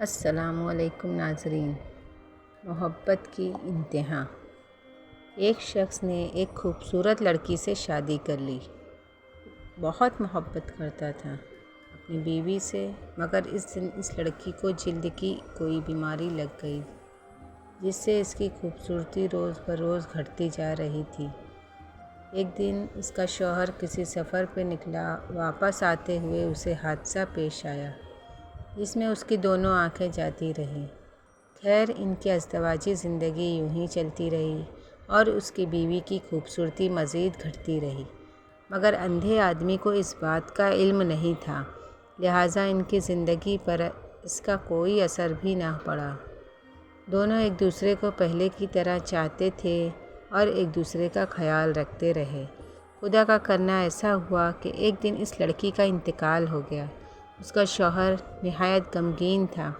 السلام علیکم ناظرین۔ محبت کی انتہا۔ ایک شخص نے ایک خوبصورت لڑکی سے شادی کر لی۔ بہت محبت کرتا تھا اپنی بیوی سے، مگر اس دن اس لڑکی کو جلد کی کوئی بیماری لگ گئی جس سے اس کی خوبصورتی روز بروز گھٹتی جا رہی تھی۔ ایک دن اس کا شوہر کسی سفر پہ نکلا، واپس آتے ہوئے اسے حادثہ پیش آیا جس میں اس کی دونوں آنکھیں جاتی رہیں۔ خیر، ان کی ازدواجی زندگی یوں ہی چلتی رہی اور اس کی بیوی کی خوبصورتی مزید گھٹتی رہی، مگر اندھے آدمی کو اس بات کا علم نہیں تھا، لہٰذا ان کی زندگی پر اس کا کوئی اثر بھی نہ پڑا۔ دونوں ایک دوسرے کو پہلے کی طرح چاہتے تھے اور ایک دوسرے کا خیال رکھتے رہے۔ خدا کا کرنا ایسا ہوا کہ ایک دن اس لڑکی کا انتقال ہو گیا۔ اس کا شوہر نہایت غمگین تھا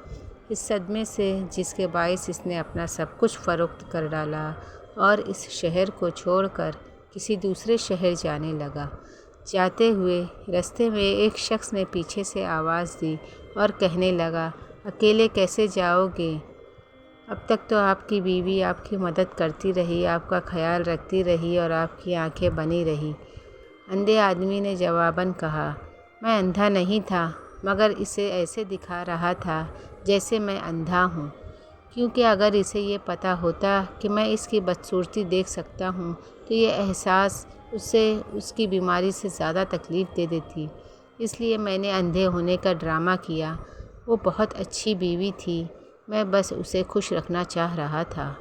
اس صدمے سے، جس کے باعث اس نے اپنا سب کچھ فروخت کر ڈالا اور اس شہر کو چھوڑ کر کسی دوسرے شہر جانے لگا۔ جاتے ہوئے رستے میں ایک شخص نے پیچھے سے آواز دی اور کہنے لگا، اکیلے کیسے جاؤ گے؟ اب تک تو آپ کی بیوی آپ کی مدد کرتی رہی، آپ کا خیال رکھتی رہی اور آپ کی آنکھیں بنی رہی۔ اندھے آدمی نے جواباً کہا، میں اندھا نہیں تھا، مگر اسے ایسے دکھا رہا تھا جیسے میں اندھا ہوں، کیونکہ اگر اسے یہ پتہ ہوتا کہ میں اس کی بدصورتی دیکھ سکتا ہوں تو یہ احساس اسے اس کی بیماری سے زیادہ تکلیف دے دیتی، اس لیے میں نے اندھے ہونے کا ڈرامہ کیا۔ وہ بہت اچھی بیوی تھی، میں بس اسے خوش رکھنا چاہ رہا تھا۔